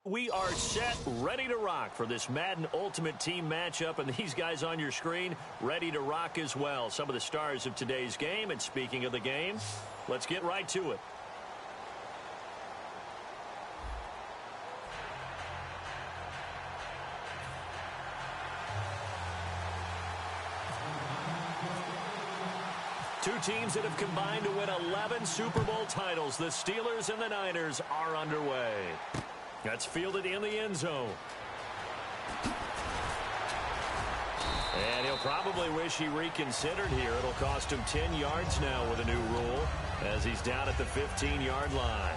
We are set, ready to rock for this Madden Ultimate Team matchup, and these guys on your screen ready to rock as well. Some of the stars of today's game, and speaking of the game, let's get right to it. Two teams that have combined to win 11 Super Bowl titles. The Steelers and the Niners are underway. That's fielded in the end zone. And he'll probably wish he reconsidered here. It'll cost him 10 yards now with a new rule as he's down at the 15-yard line.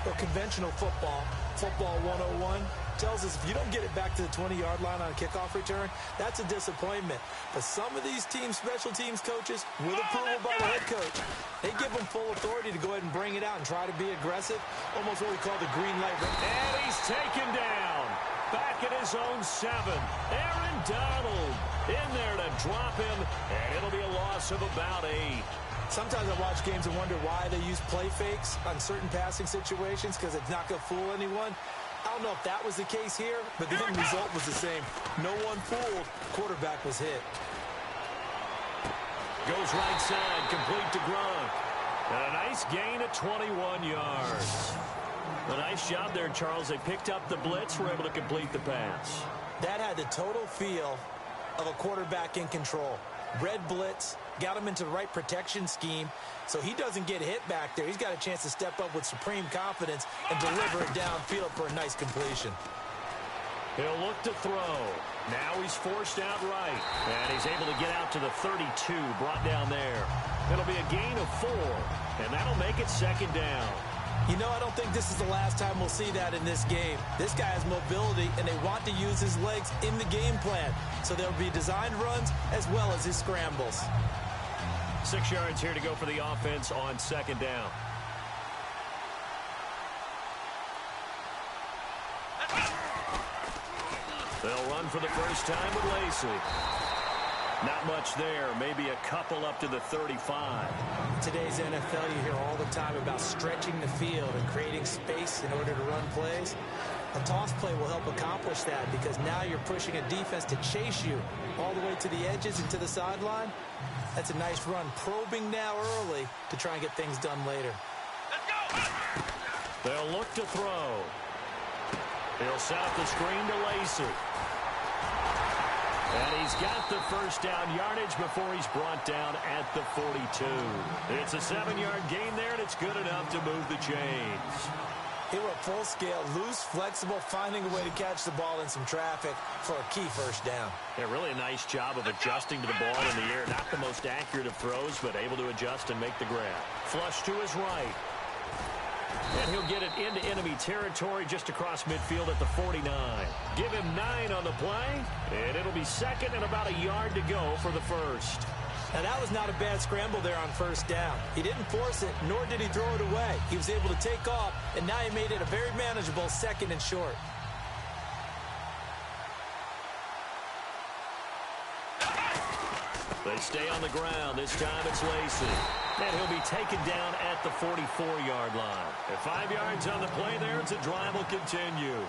Well, conventional football 101, tells us if you don't get it back to the 20-yard line on a kickoff return, that's a disappointment. But some of these teams, special teams coaches, with approval by the head coach, they give them full authority to go ahead and bring it out and try to be aggressive, almost what we call the green light. And he's taken down. Back at his own 7. Aaron Donald in there to drop him, and it'll be a loss of about 8. Sometimes I watch games and wonder why they use play fakes on certain passing situations, because it's not going to fool anyone. I don't know if that was the case here, but the end result was the same. No one fooled. Quarterback was hit. Goes right side, complete to Gronk. And a nice gain of 21 yards. A nice job there, Charles. They picked up the blitz, were able to complete the pass. That had the total feel of a quarterback in control. Red blitz, got him into the right protection scheme, so he doesn't get hit back there. He's got a chance to step up with supreme confidence and deliver it downfield for a nice completion. He'll look to throw. Now he's forced out right, and he's able to get out to the 32, brought down there. It'll be a gain of 4, and that'll make it second down. You know, I don't think this is the last time we'll see that in this game. This guy has mobility, and they want to use his legs in the game plan. So there'll be designed runs as well as his scrambles. 6 yards here to go for the offense on second down. They'll run for the first time with Lacey. Not much there, maybe a couple up to the 35. Today's NFL, you hear all the time about stretching the field and creating space in order to run plays. A toss play will help accomplish that, because now you're pushing a defense to chase you all the way to the edges and to the sideline. That's a nice run, probing now early to try and get things done later. Let's go! They'll look to throw. He'll set up the screen to Lacey. And he's got the first down yardage before he's brought down at the 42. It's a 7-yard gain there, and it's good enough to move the chains. He went full scale, loose, flexible, finding a way to catch the ball in some traffic for a key first down. Yeah, really a nice job of adjusting to the ball in the air. Not the most accurate of throws, but able to adjust and make the grab. Flush to his right. And he'll get it into enemy territory just across midfield at the 49. Give him 9 on the play, and it'll be second and about a yard to go for the first. Now, that was not a bad scramble there on first down. He didn't force it, nor did he throw it away. He was able to take off, and now he made it a very manageable second and short. They stay on the ground. This time it's Lacey. And he'll be taken down at the 44-yard line. At 5 yards on the play there, it's a drive will continue.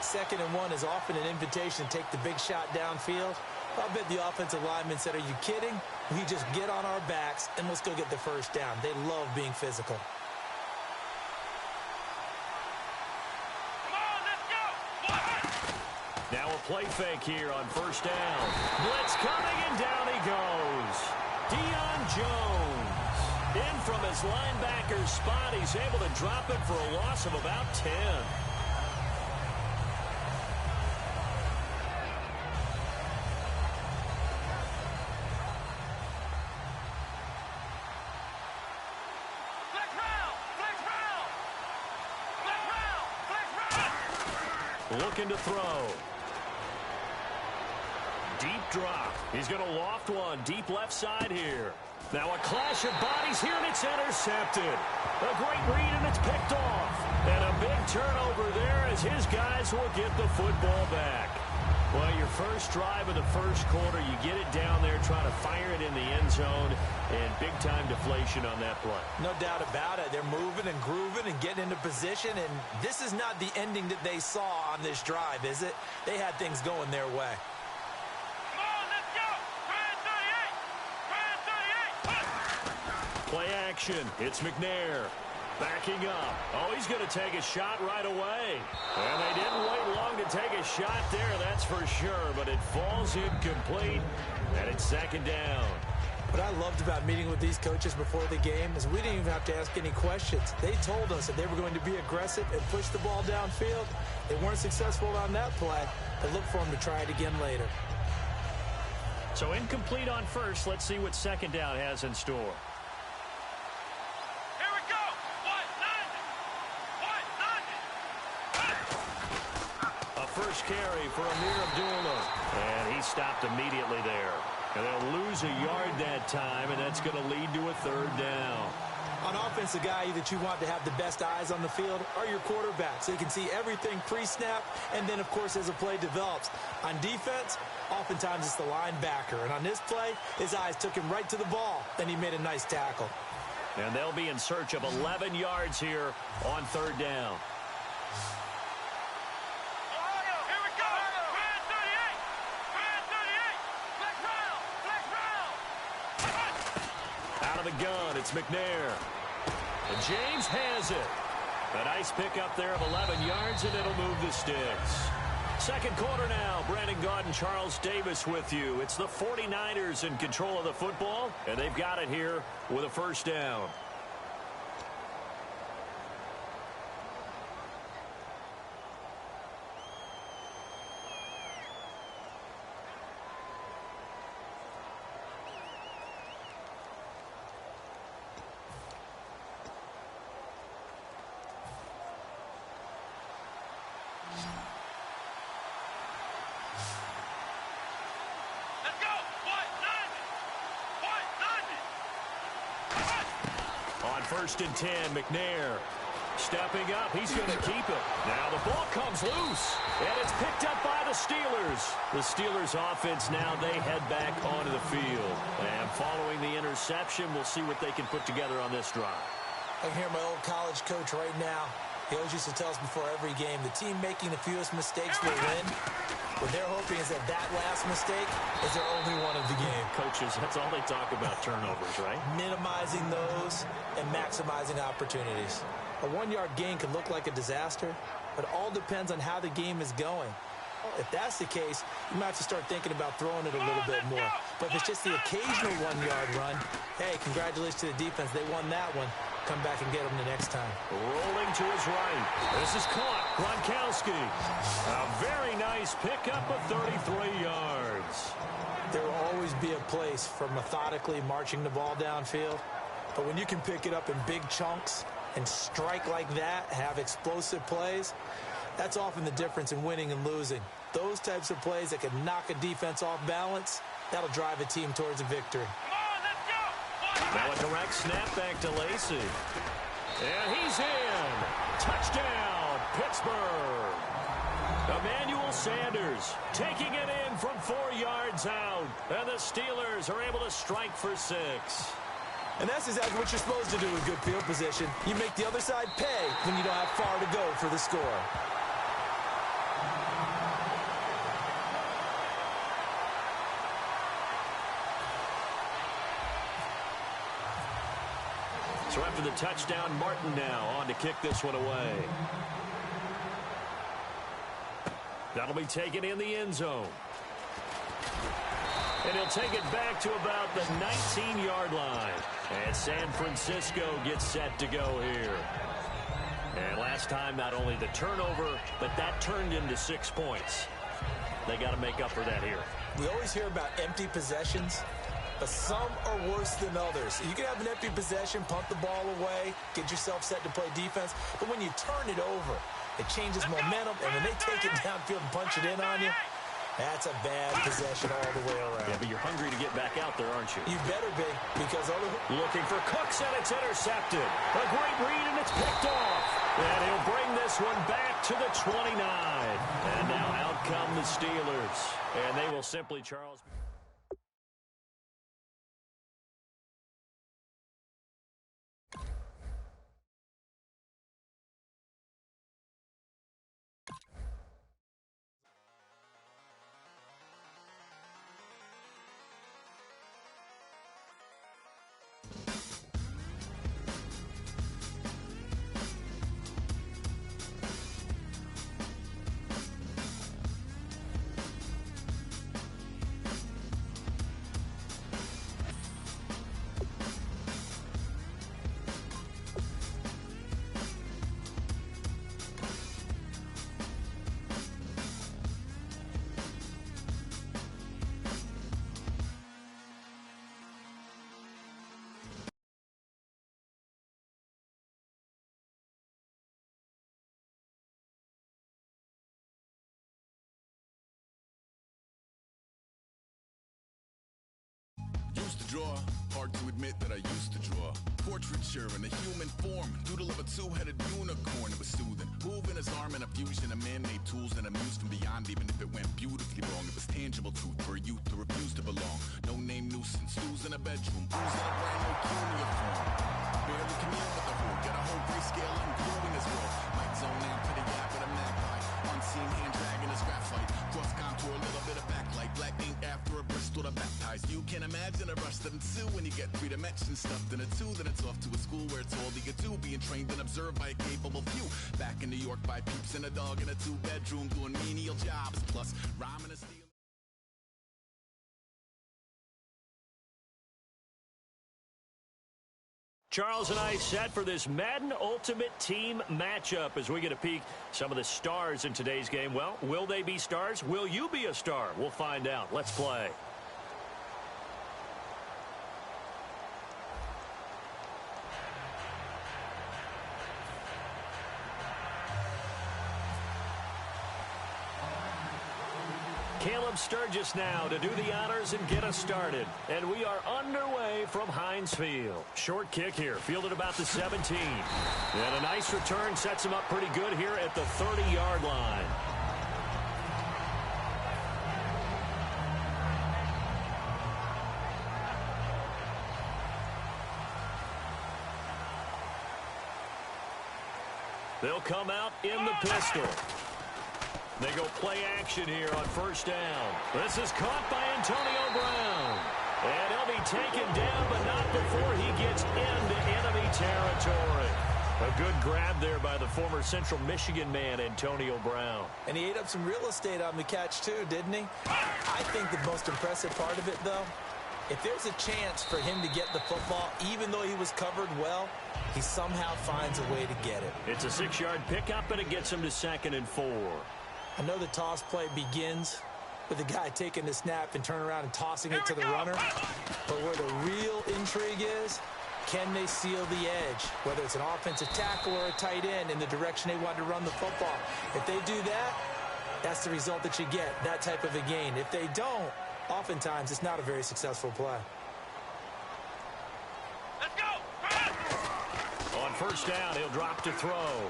2nd and 1 is often an invitation to take the big shot downfield. I bet the offensive lineman said, "Are you kidding? We just get on our backs and let's go get the first down." They love being physical. Come on, let's go! Now a play fake here on first down. Blitz coming, and down he goes. Deion Jones. In from his linebacker's spot, he's able to drop it for a loss of about 10. Looking to throw. Deep drop. He's going to loft one deep left side here. Now a clash of bodies here, and it's intercepted. A great read, and it's picked off. And a big turnover there as his guys will get the football back. Well, your first drive of the first quarter, you get it down there, trying to fire it in the end zone, and big-time deflation on that play. No doubt about it. They're moving and grooving and getting into position, and this is not the ending that they saw on this drive, is it? They had things going their way. Come on, let's go. Try 38. Play action. It's McNair. Backing up. Oh, he's going to take a shot right away. And they didn't wait long to take a shot there, that's for sure. But it falls incomplete, and it's second down. What I loved about meeting with these coaches before the game is we didn't even have to ask any questions. They told us that they were going to be aggressive and push the ball downfield. They weren't successful on that play, but look for them to try it again later. So incomplete on first. Let's see what second down has in store. First carry for Amir Abdullah. And he stopped immediately there. And they'll lose a yard that time, and that's going to lead to a third down. On offense, the guy that you want to have the best eyes on the field are your quarterbacks. So you can see everything pre-snap, and then, of course, as a play develops. On defense, oftentimes it's the linebacker. And on this play, his eyes took him right to the ball. Then he made a nice tackle. And they'll be in search of 11 yards here on third down. The gun, it's McNair. And James has it. A nice pickup there of 11 yards, and it'll move the sticks. Second quarter now. Brandon Gaudin and Charles Davis with you. It's the 49ers in control of the football, and they've got it here with a first down. First and 10, McNair stepping up. He's going to keep it. Now the ball comes loose, and it's picked up by the Steelers. The Steelers offense now, they head back onto the field. And following the interception, we'll see what they can put together on this drive. I can hear my old college coach right now. He always used to tell us before every game, the team making the fewest mistakes will win. What they're hoping is that last mistake is their only one of the game. Coaches, that's all they talk about, turnovers, right? Minimizing those and maximizing opportunities. A one-yard gain could look like a disaster, but it all depends on how the game is going. If that's the case, you might have to start thinking about throwing it a little bit more. But if it's just the occasional one-yard run, hey, congratulations to the defense. They won that one. Come back and get them the next time. Rolling to his right. This is caught. Gronkowski. A very nice pickup of 33 yards. There will always be a place for methodically marching the ball downfield. But when you can pick it up in big chunks and strike like that, have explosive plays, that's often the difference in winning and losing. Those types of plays that can knock a defense off balance, that'll drive a team towards a victory. Now a direct snap back to Lacy. And he's in. Touchdown, Pittsburgh. Emmanuel Sanders taking it in from 4 yards out. And the Steelers are able to strike for 6. And that's exactly what you're supposed to do with good field position. You make the other side pay when you don't have far to go for the score. So after the touchdown, Martin now on to kick this one away. That'll be taken in the end zone. And he'll take it back to about the 19-yard line. And San Francisco gets set to go here. And last time, not only the turnover, but that turned into 6 points. They got to make up for that here. We always hear about empty possessions, but some are worse than others. You can have an empty possession, punt the ball away, get yourself set to play defense, but when you turn it over, it changes momentum, and when they take it downfield and punch it in on you, that's a bad possession all the way around. Yeah, but you're hungry to get back out there, aren't you? You better be, because other... Looking for Cooks, and it's intercepted. A great read, and it's picked off. And he'll bring this one back to the 29. And now out come the Steelers. And they will simply, Charles... Used to draw, hard to admit that I used to draw. Portraiture in a human form, doodle of a two-headed unicorn. It was soothing, moving his arm in a fusion of man-made tools and amused from beyond. Even if it went beautifully wrong, it was tangible truth for a youth to refuse to belong. No name nuisance, stews in a bedroom, booze in a brand new cuneiform form. Barely commune with the hood, got a whole grayscale ungrowing his world. Might zone out to the gap with a magpie, unseen hand dragging his graphite. Cross contour, a little bit of backlight, black ink after a Bristol to baptize. You can imagine a rush that ensue when you get three dimensions stuffed in a two. Then it's off to a school where it's all you can do, being trained and observed by a capable few. Back in New York by peeps and a dog in a two-bedroom doing menial jobs, plus rhyming and stealing. Charles and I set for this Madden Ultimate Team matchup as we get a peek some of the stars in today's game. Well, will they be stars? Will you be a star? We'll find out. Let's play. Caleb Sturgis now to do the honors and get us started. And we are underway from Heinz Field. Short kick here, fielded about the 17. And a nice return sets him up pretty good here at the 30-yard line. They'll come out in the pistol. They go play action here on first down. This is caught by Antonio Brown. And he'll be taken down, but not before he gets into enemy territory. A good grab there by the former Central Michigan man, Antonio Brown. And he ate up some real estate on the catch, too, didn't he? I think the most impressive part of it, though, if there's a chance for him to get the football, even though he was covered well, he somehow finds a way to get it. It's a 6-yard pickup, and it gets him to 2nd and 4. I know the toss play begins with the guy taking the snap and turning around and tossing it to the runner. But where the real intrigue is, can they seal the edge? Whether it's an offensive tackle or a tight end in the direction they want to run the football. If they do that, that's the result that you get, that type of a gain. If they don't, oftentimes it's not a very successful play. Let's go! On first down, he'll drop to throw.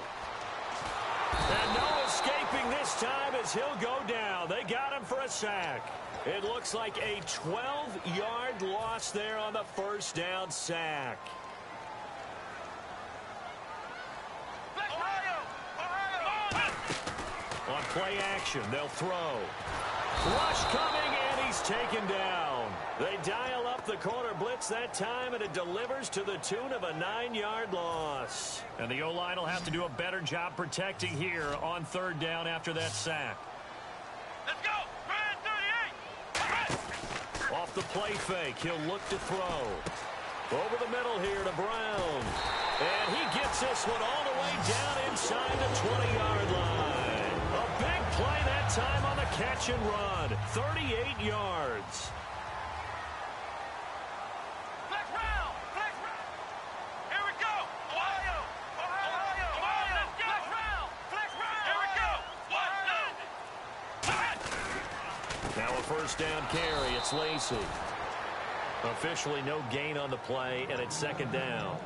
And no escaping this time as he'll go down. They got him for a sack. It looks like a 12-yard loss there on the first down sack. On play action, they'll throw. Rush coming, and he's taken down. They dial up the corner blitz that time, and it delivers to the tune of a 9-yard loss. And the O-line will have to do a better job protecting here on third down after that sack. Let's go! Brand 38! Off the play fake, he'll look to throw. Over the middle here to Brown. And he gets this one all the way down inside the 20-yard line. A big play that time on the catch and run. 38 yards. Flex round! Flex round! Here we go! Ohio! Ohio! Ohio! Let's go! Flex round! Flex round! Here we go! Now a first down carry. It's Lacey. Officially no gain on the play, and it's second down.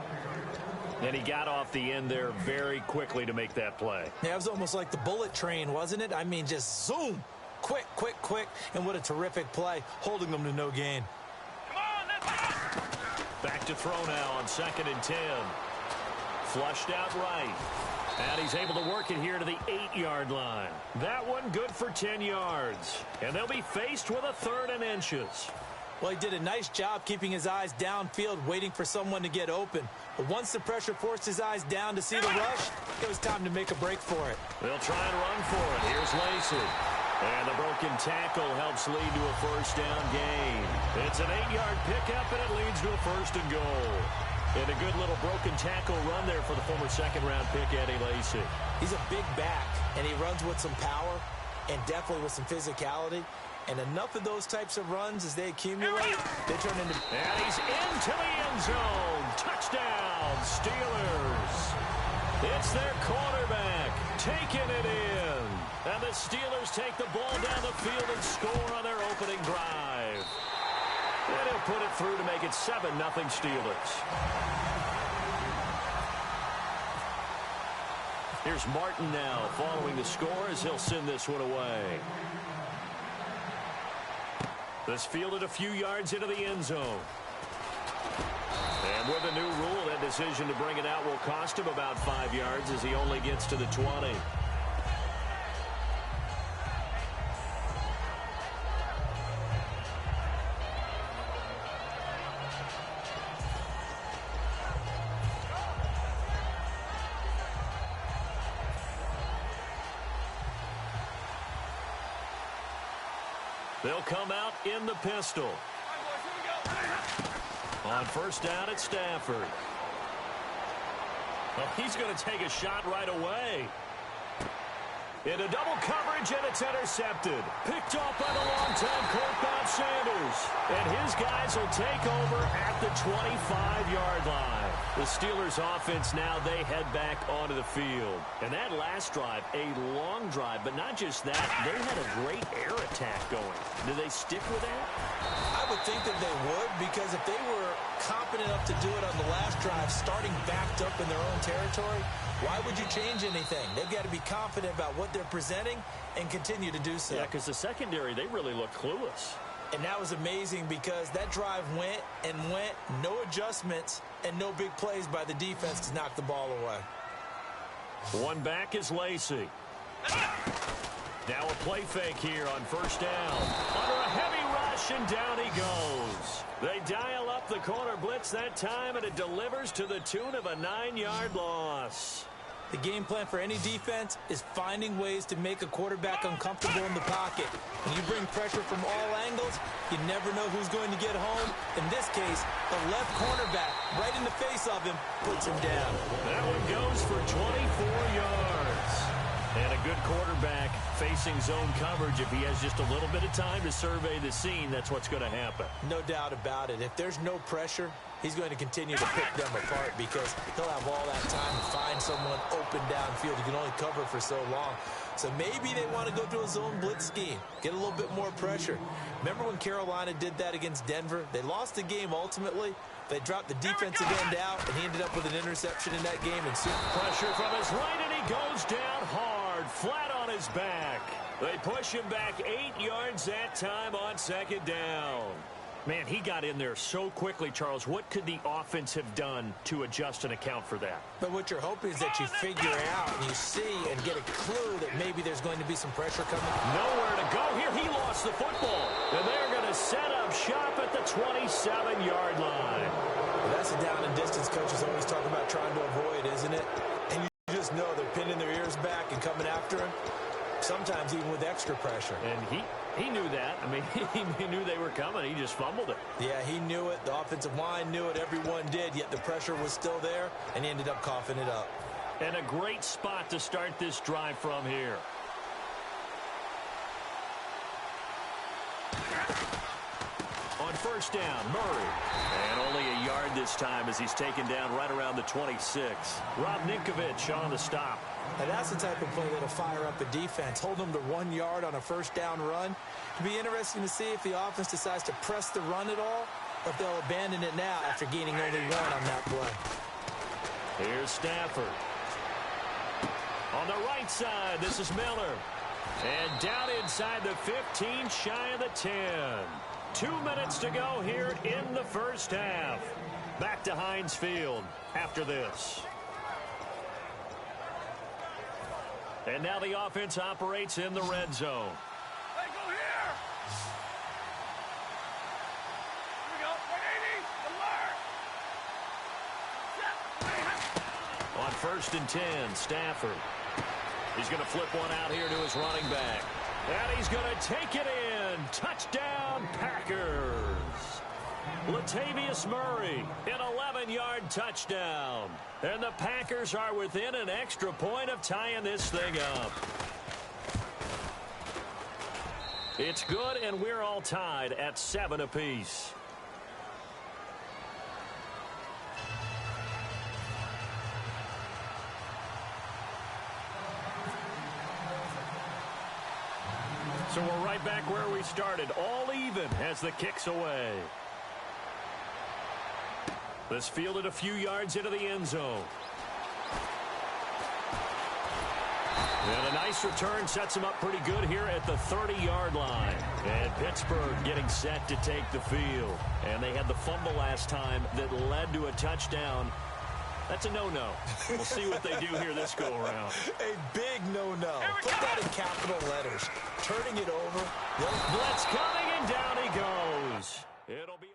And he got off the end there very quickly to make that play. Yeah, it was almost like the bullet train, wasn't it? I mean, just zoom. Quick, quick, quick. And what a terrific play, holding them to no gain. Come on, let's go. Back to throw now on 2nd and 10. Flushed out right. And he's able to work it here to the 8-yard line. That one good for 10 yards. And they'll be faced with a 3rd and inches. Well, he did a nice job keeping his eyes downfield, waiting for someone to get open. But once the pressure forced his eyes down to see the rush, it was time to make a break for it. They'll try and run for it. Here's Lacey. And the broken tackle helps lead to a 1st down gain. It's an 8-yard pickup, and it leads to a 1st and goal. And a good little broken tackle run there for the former 2nd-round pick, Eddie Lacy. He's a big back, and he runs with some power and definitely with some physicality. And enough of those types of runs, as they accumulate, they turn into... And he's into the end zone. Touchdown, Steelers. It's their quarterback taking it in. And the Steelers take the ball down the field and score on their opening drive. And he'll put it through to make it 7-0 Steelers. Here's Martin now following the score as he'll send this one away. This fielded a few yards into the end zone. And with a new rule, that decision to bring it out will cost him about 5 yards as he only gets to the 20. They'll come out in the pistol. On 1st down at Stafford. Well, he's going to take a shot right away. Into double coverage, and it's intercepted. Picked off by the longtime Colt Bob Sanders. And his guys will take over at the 25-yard line. The Steelers offense now, they head back onto the field. And that last drive, a long drive, but not just that, they had a great air attack going. Do they stick with that? I would think that they would, because if they were competent enough to do it on the last drive, starting backed up in their own territory, why would you change anything? They've got to be confident about what they're presenting and continue to do so. Yeah, because the secondary, they really look clueless. And that was amazing because that drive went and went, no adjustments, and no big plays by the defense to knock the ball away. One back is Lacey. Now a play fake here on 1st down. Under a heavy rush, and down he goes. They dial up the corner blitz that time, and it delivers to the tune of a 9-yard loss. The game plan for any defense is finding ways to make a quarterback uncomfortable in the pocket. When you bring pressure from all angles, you never know who's going to get home. In this case, the left cornerback, right in the face of him, puts him down. That one goes for 24 yards. And a good quarterback facing zone coverage. If he has just a little bit of time to survey the scene, that's what's going to happen. No doubt about it. If there's no pressure, he's going to continue to pick them apart because he'll have all that time to find someone open downfield. He can only cover for so long. So maybe they want to go to a zone blitz scheme, get a little bit more pressure. Remember when Carolina did that against Denver? They lost the game ultimately. They dropped the defensive end out, and he ended up with an interception in that game. And pressure from his right, and he goes down hard, flat on his back. They push him back 8 yards that time on 2nd down. Man, he got in there so quickly, Charles. What could the offense have done to adjust and account for that? But what you're hoping is that you figure out and you see and get a clue that maybe there's going to be some pressure coming. Nowhere to go here. He lost the football. And they're going to set up shop at the 27-yard line. Well, that's a down and distance coaches always talk about trying to avoid, isn't it? And you just know they're pinning their ears back and coming after him, sometimes even with extra pressure. And he knew that. I mean, he knew they were coming. He just fumbled it. Yeah, he knew it. The offensive line knew it. Everyone did, yet the pressure was still there, and he ended up coughing it up. And a great spot to start this drive from here. On 1st down, Murray. And only a yard this time as he's taken down right around the 26. Rob Ninkovich on the stop. And that's the type of play that'll fire up a defense. Hold them to 1 yard on a 1st down run. It'll be interesting to see if the offense decides to press the run at all, or if they'll abandon it now after gaining only 1 on that play. Here's Stafford. On the right side, this is Miller. And down inside the 15, shy of the 10. 2 minutes to go here in the first half. Back to Heinz Field after this. And now the offense operates in the red zone. Hey, go here! Here we go. 180. Alert! On 1st and 10, Stafford. He's going to flip one out here to his running back. And he's going to take it in. Touchdown, Packers. Latavius Murray, an 11-yard touchdown. And the Packers are within an extra point of tying this thing up. It's good, and we're all tied at 7 apiece. So we're right back where we started, all even as the kick's away. This fielded a few yards into the end zone. And a nice return sets him up pretty good here at the 30-yard line. And Pittsburgh getting set to take the field. And they had the fumble last time that led to a touchdown. That's a no-no. We'll see what they do here this go-around. A big no-no. Put that in capital letters. Turning it over. Blitz coming, and down he goes. It'll be...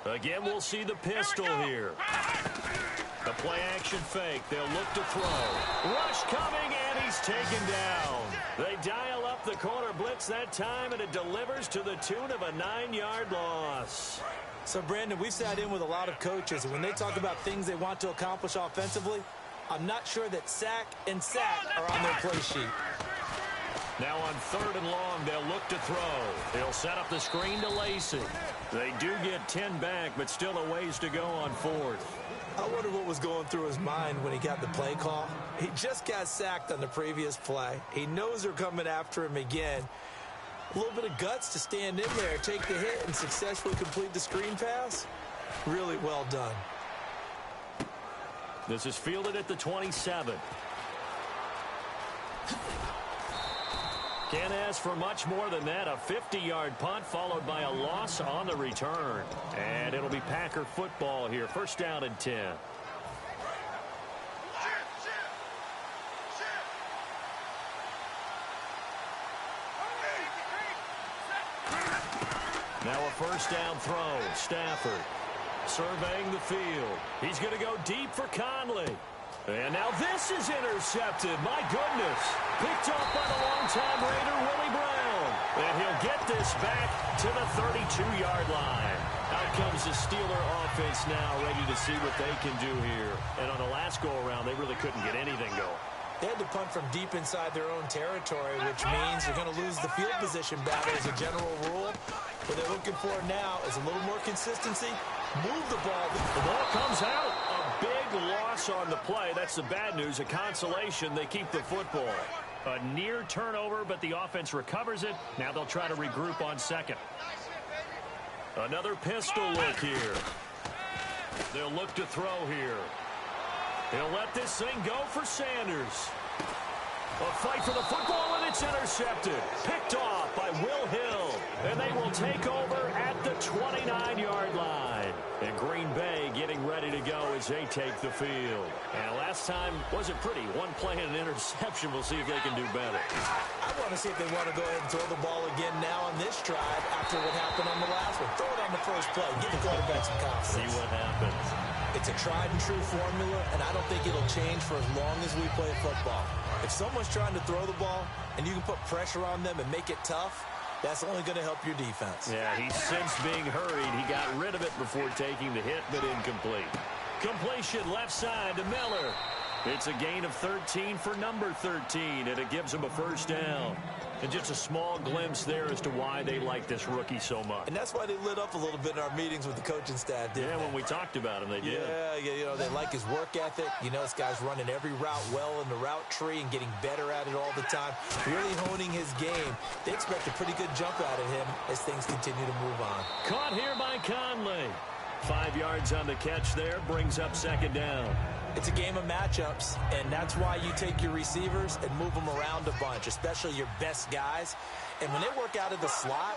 Again, we'll see the pistol here. The play-action fake. They'll look to throw. Rush coming, and he's taken down. They dial up the corner blitz that time, and it delivers to the tune of a 9-yard loss. So, Brandon, we've sat in with a lot of coaches, and when they talk about things they want to accomplish offensively, I'm not sure that sack and sack are on their play sheet. Now on 3rd and long, they'll look to throw. He'll set up the screen to Lacey. They do get 10 back, but still a ways to go on 4th. I wonder what was going through his mind when he got the play call. He just got sacked on the previous play. He knows they're coming after him again. A little bit of guts to stand in there, take the hit, and successfully complete the screen pass. Really well done. This is fielded at the 27. Can't ask for much more than that. A 50-yard punt followed by a loss on the return. And it'll be Packer football here. 1st down and 10. Now a 1st down throw. Stafford surveying the field. He's going to go deep for Conley. And now this is intercepted. My goodness. Picked off by the longtime Raider, Willie Brown. And he'll get this back to the 32-yard line. Out comes the Steeler offense now, ready to see what they can do here. And on the last go-around, they really couldn't get anything going. They had to punt from deep inside their own territory, which means they're going to lose the field position battle as a general rule. What they're looking for now is a little more consistency. Move the ball. The ball comes out. A big loss on the play. That's the bad news. A consolation. They keep the football. A near turnover, but the offense recovers it. Now they'll try to regroup on 2nd. Another pistol look here. They'll look to throw here. He'll let this thing go for Sanders. A fight for the football, and it's intercepted. Picked off by Will Hill. And they will take over at the 29-yard line. And Green Bay getting ready to go as they take the field. And last time wasn't pretty. One play and an interception. We'll see if they can do better. I want to see if they want to go ahead and throw the ball again now on this drive after what happened on the last one. Throw it on the first play. Give the quarterback some confidence. See what happens. It's a tried-and-true formula, and I don't think it'll change for as long as we play football. If someone's trying to throw the ball and you can put pressure on them and make it tough, that's only going to help your defense. Yeah, he sensed being hurried. He got rid of it before taking the hit, but incomplete. Completion left side to Miller. It's a gain of 13 for number 13, and it gives him a first down. And just a small glimpse there as to why they like this rookie so much. And that's why they lit up a little bit in our meetings with the coaching staff, didn't they? When we talked about him, they did. Yeah, you know, they like his work ethic. You know, this guy's running every route well in the route tree and getting better at it all the time, really honing his game. They expect a pretty good jump out of him as things continue to move on. Caught here by Conley. 5 yards on the catch there, brings up second down. It's a game of matchups, and that's why you take your receivers and move them around a bunch, especially your best guys. And when they work out of the slot,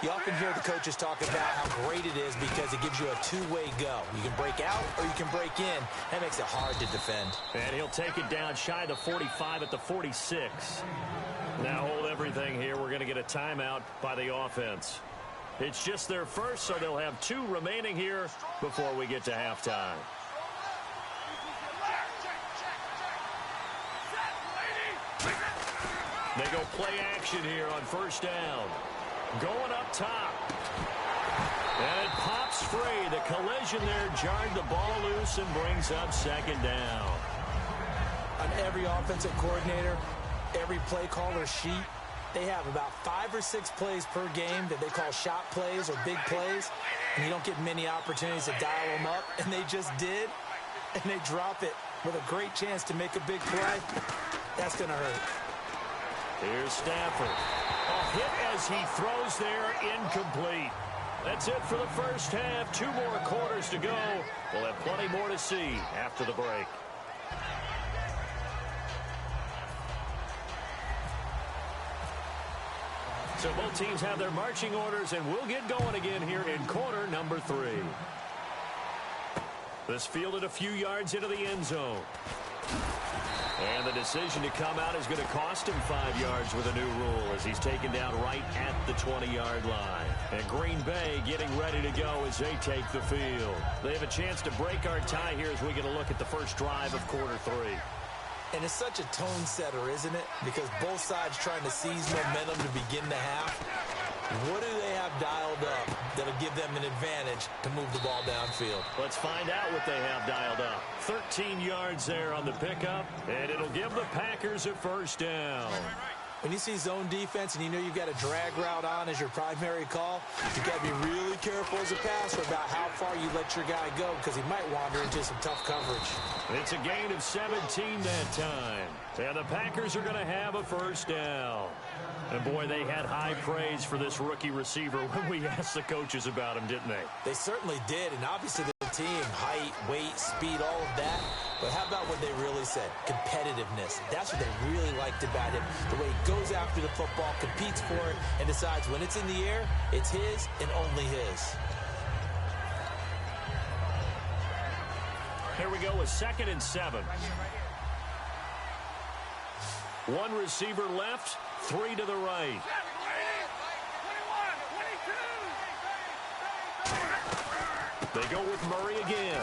you often hear the coaches talk about how great it is because it gives you a two-way go. You can break out or you can break in. That makes it hard to defend. And he'll take it down shy of the 45 at the 46. Now hold everything here. We're going to get a timeout by the offense. It's just their first, so they'll have 2 remaining here before we get to halftime. They go play action here on first down. Going up top. And it pops free. The collision there jarred the ball loose and brings up second down. On every offensive coordinator, every play caller sheet, they have about 5 or 6 plays per game that they call shot plays or big plays, and you don't get many opportunities to dial them up, and they just did, and they drop it with a great chance to make a big play. That's going to hurt. Here's Stafford. A hit as he throws there, incomplete. That's it for the first half. 2 more quarters to go. We'll have plenty more to see after the break. So both teams have their marching orders, and we'll get going again here in quarter number 3. This fielded a few yards into the end zone. And the decision to come out is going to cost him 5 yards with a new rule as he's taken down right at the 20-yard line. And Green Bay getting ready to go as they take the field. They have a chance to break our tie here as we get a look at the first drive of quarter 3. And it's such a tone setter, isn't it? Because both sides trying to seize momentum to begin the half. What do they have dialed up that'll give them an advantage to move the ball downfield? Let's find out what they have dialed up. 13 yards there on the pickup, and it'll give the Packers a first down. When you see zone defense and you know you've got a drag route on as your primary call, you've got to be really careful as a passer about how far you let your guy go because he might wander into some tough coverage. It's a gain of 17 that time. And the Packers are going to have a first down. And, boy, they had high praise for this rookie receiver when we asked the coaches about him, didn't they? They certainly did, and obviously the team, height, weight, speed, all of that. But how about what they really said? Competitiveness. That's what they really liked about him. The way he goes after the football, competes for it, and decides when it's in the air, it's his and only his. Here we go with 2nd and 7. 1 receiver left, 3 to the right. They go with Murray again.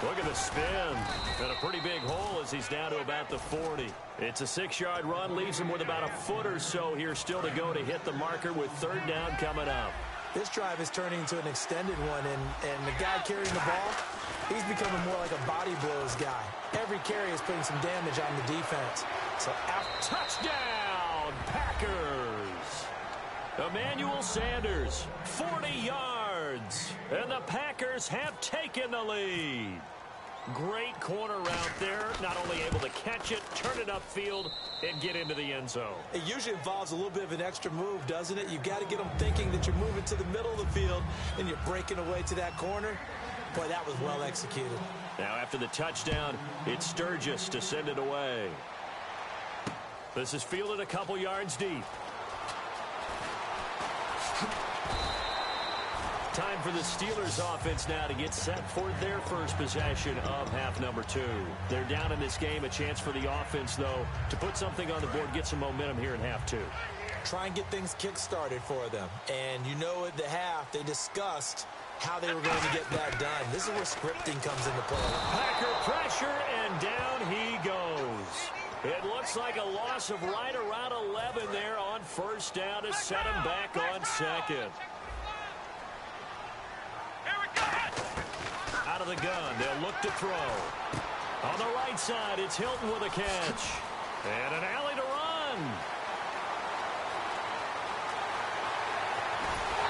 Look at the spin. And a pretty big hole as he's down to about the 40. It's a 6-yard run, leaves him with about a foot or so here still to go to hit the marker with 3rd down coming up. This drive is turning into an extended one, and the guy carrying the ball, he's becoming more like a body blows guy. Every carry is putting some damage on the defense. So touchdown, Packers! Emmanuel Sanders, 40 yards, and the Packers have taken the lead. Great corner route there, not only able to catch it, turn it upfield, and get into the end zone. It usually involves a little bit of an extra move, doesn't it? You've got to get them thinking that you're moving to the middle of the field, and you're breaking away to that corner. Boy, that was well executed. Now after the touchdown, it's Sturgis to send it away. This is fielded a couple yards deep. Time for the Steelers offense now to get set for their first possession of half number 2. They're down in this game. A chance for the offense, though, to put something on the board, get some momentum here in half 2. Try and get things kick-started for them. And you know at the half, they discussed how they were going to get that done. This is where scripting comes into play. Packer pressure, and down he goes. It looks like a loss of right around 11 there on first down to set him back on second. Out of the gun, they'll look to throw. On the right side, it's Hilton with a catch. And an alley to run.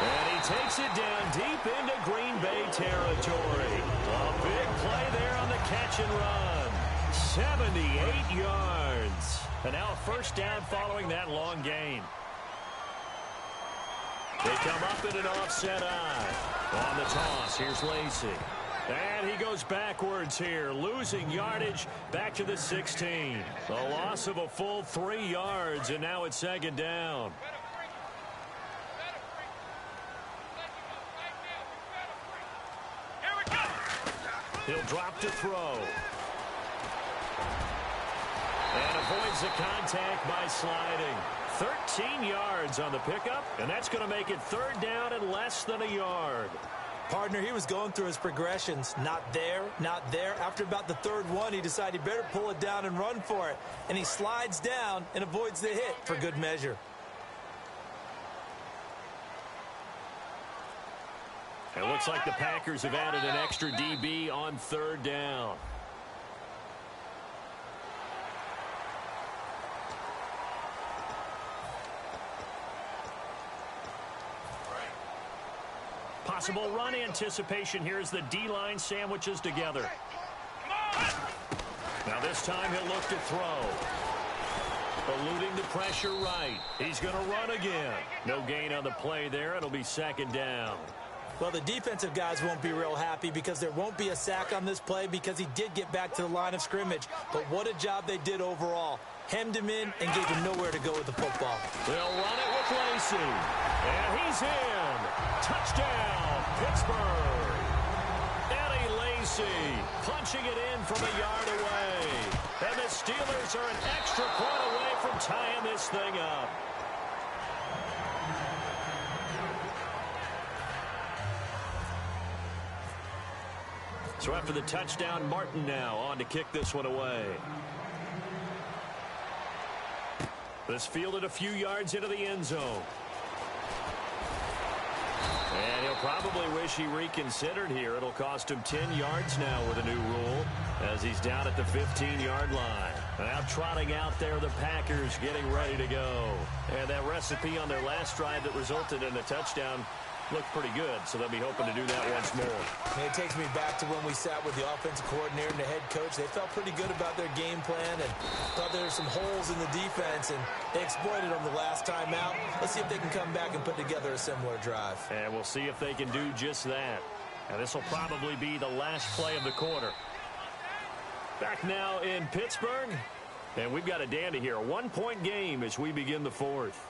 And he takes it down deep into Green Bay territory. A big play there on the catch and run. 78 yards. And now a first down following that long gain. They come up in an offset eye. On the toss, here's Lacy. And he goes backwards here, losing yardage back to the 16. A loss of a full 3 yards, and now it's second down. He'll drop to throw. And avoids the contact by sliding. 13 yards on the pickup, and that's going to make it third down and less than a yard. Partner, he was going through his progressions. Not there, not there. After about the third one, he decided he better pull it down and run for it. And he slides down and avoids the hit for good measure. It looks like the Packers have added an extra DB on third down. Possible run anticipation here as the D-line sandwiches together. Now this time he'll look to throw. Eluding the pressure right. He's going to run again. No gain on the play there. It'll be second down. Well, the defensive guys won't be real happy because there won't be a sack on this play because he did get back to the line of scrimmage. But what a job they did overall. Hemmed him in and gave him nowhere to go with the football. They'll run it with Lacy. And he's in. Touchdown, Pittsburgh. Eddie Lacy punching it in from a yard away. And the Steelers are an extra point away from tying this thing up. So after the touchdown, Martin now on to kick this one away. This fielded a few yards into the end zone. And he'll probably wish he reconsidered here. It'll cost him 10 yards now with a new rule as he's down at the 15-yard line. Now trotting out there, the Packers getting ready to go. And that recipe on their last drive that resulted in a touchdown looked pretty good, so they'll be hoping to do that once more. And it takes me back to when we sat with the offensive coordinator and the head coach. They felt pretty good about their game plan and thought there were some holes in the defense, and they exploited them the last time out. Let's see if they can come back and put together a similar drive. And we'll see if they can do just that. And this will probably be the last play of the quarter. Back now in Pittsburgh, and we've got a dandy here. A one-point game as we begin the fourth.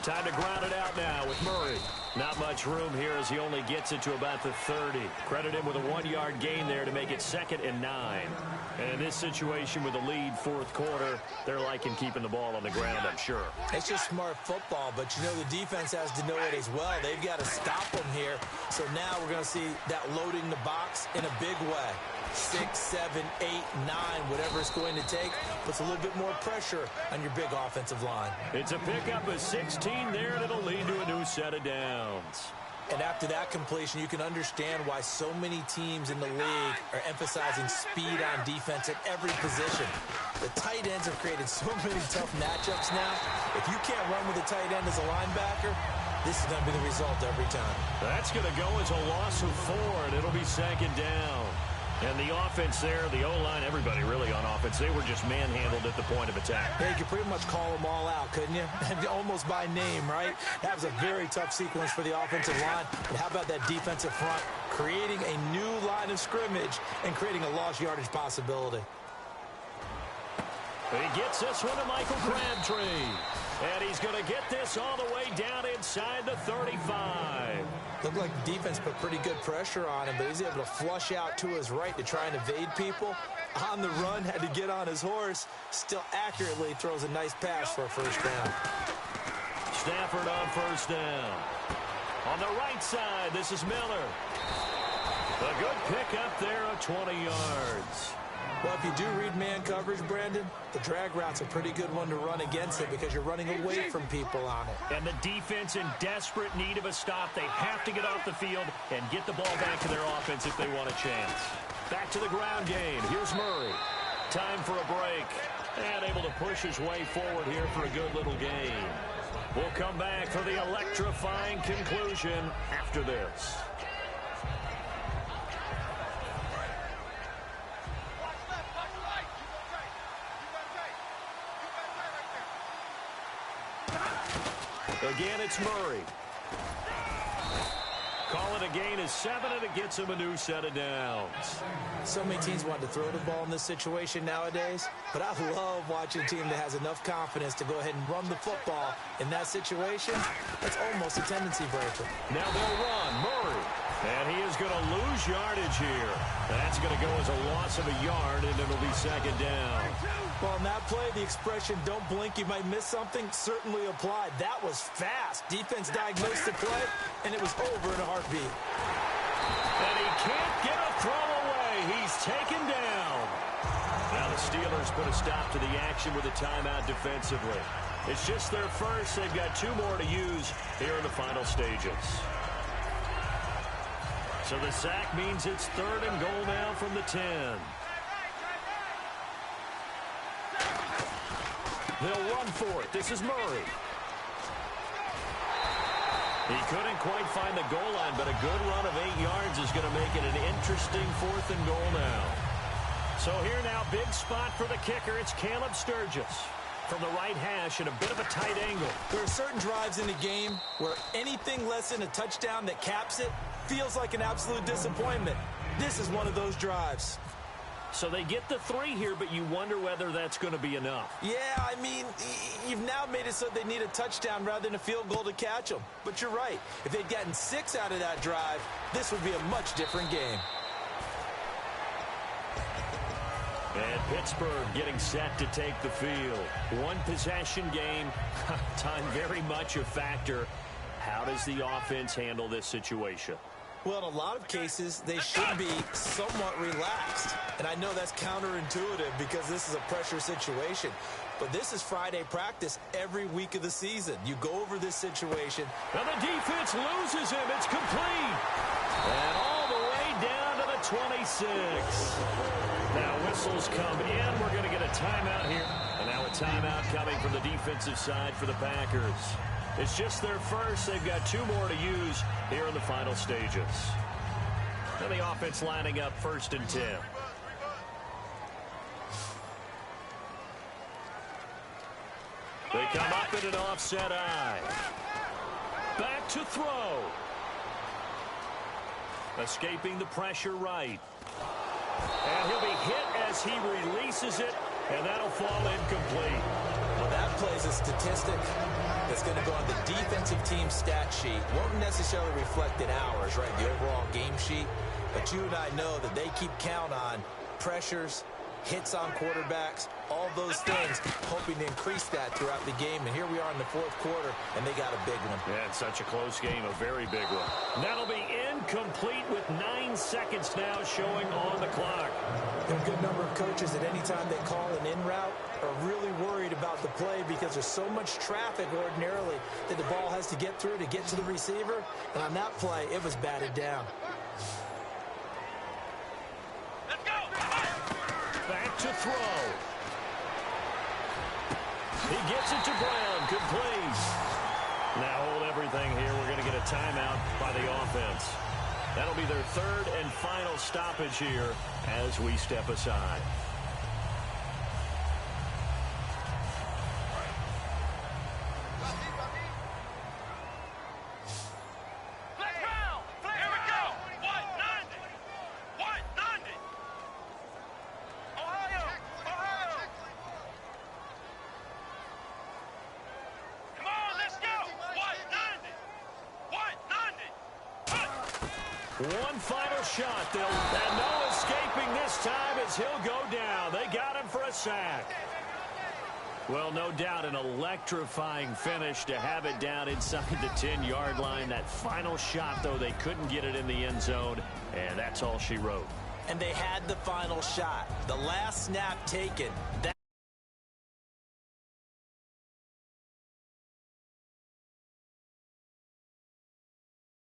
Time to ground it out now with Murray. Not much room here as he only gets it to about the 30. Credit him with a 1-yard gain there to make it 2nd and 9. And in this situation with the lead fourth quarter, they're liking keeping the ball on the ground, I'm sure. It's just smart football, but you know the defense has to know it as well. They've got to stop them here. So now we're going to see that loading the box in a big way. 6, 7, 8, 9, whatever it's going to take, puts a little bit more pressure on your big offensive line. It's a pickup of 16 there, and it'll lead to a new set of downs. And after that completion, you can understand why so many teams in the league are emphasizing speed on defense at every position. The tight ends have created so many tough matchups now. If you can't run with a tight end as a linebacker, this is going to be the result every time. That's going to go as a loss of 4, and it'll be second down. And the offense there, the O-line, everybody really on offense, they were just manhandled at the point of attack. Yeah, you could pretty much call them all out, couldn't you? Almost by name, right? That was a very tough sequence for the offensive line. But how about that defensive front creating a new line of scrimmage and creating a lost yardage possibility? He gets this one to Michael Crabtree. And he's going to get this all the way down inside the 35. Looked like the defense put pretty good pressure on him, but he's able to flush out to his right to try and evade people. On the run, had to get on his horse. Still accurately throws a nice pass for a first down. Stafford on first down. On the right side, this is Miller. A good pick up there of 20 yards. Well, if you do read man coverage, Brandon, the drag route's a pretty good one to run against it because you're running away from people on it. And the defense in desperate need of a stop. They have to get off the field and get the ball back to their offense if they want a chance. Back to the ground game. Here's Murray. Time for a break. And able to push his way forward here for a good little gain. We'll come back for the electrifying conclusion after this. Again, it's Murray. Call it a gain of 7, and it gets him a new set of downs. So many teams want to throw the ball in this situation nowadays, but I love watching a team that has enough confidence to go ahead and run the football in that situation. That's almost a tendency breaker. Now they'll run. Murray. And he is going to lose yardage here. That's going to go as a loss of a yard, and it'll be second down. Well, in that play, the expression, don't blink, you might miss something, certainly applied. That was fast. Defense diagnosed the play, and it was over in a heartbeat. And he can't get a throw away. He's taken down. Now the Steelers put a stop to the action with a timeout defensively. It's just their first. They've got 2 more to use here in the final stages. So the sack means it's 3rd and goal now from the 10. They'll run for it. This is Murray. He couldn't quite find the goal line, but a good run of 8 yards is going to make it an interesting 4th and goal now. So here now, big spot for the kicker. It's Caleb Sturgis from the right hash at a bit of a tight angle. There are certain drives in the game where anything less than a touchdown that caps it feels like an absolute disappointment. This is one of those drives. So they get the 3 here, but you wonder whether that's going to be enough. Yeah, I mean, you've now made it so they need a touchdown rather than a field goal to catch them. But you're right. If they'd gotten 6 out of that drive, this would be a much different game. And Pittsburgh getting set to take the field. 1 possession game. Time very much a factor. How does the offense handle this situation? Well, in a lot of cases, they should be somewhat relaxed. And I know that's counterintuitive because this is a pressure situation. But this is Friday practice every week of the season. You go over this situation. Now the defense loses him. It's complete. And all the way down to the 26. Now whistles come in. We're going to get a timeout here. And now a timeout coming from the defensive side for the Packers. It's just their first. They've got 2 more to use here in the final stages. And the offense lining up 1st and 10. They come up in an offset eye. Back to throw. Escaping the pressure right. And he'll be hit as he releases it, and that'll fall incomplete. Well, that plays a statistic that's going to go on the defensive team stat sheet. Won't necessarily reflect in ours, right, the overall game sheet. But you and I know that they keep count on pressures, hits on quarterbacks, all those things, hoping to increase that throughout the game. And here we are in the 4th quarter, and they got a big one. Yeah, it's such a close game, a very big one. That'll be incomplete with 9 seconds now showing on the clock. There are a good number of coaches at any time they call an in route are really worried about the play because there's so much traffic ordinarily that the ball has to get through to get to the receiver. And on that play, it was batted down. Let's go. Back to throw. He gets it to Brown, complete. Now hold everything here. We're going to get a timeout by the offense. That'll be their 3rd and final stoppage here as we step aside. One final shot. And no escaping this time as he'll go down. They got him for a sack. Well, no doubt an electrifying finish to have it down inside the 10-yard line. That final shot, though, they couldn't get it in the end zone, and that's all she wrote. And they had the final shot. The last snap taken.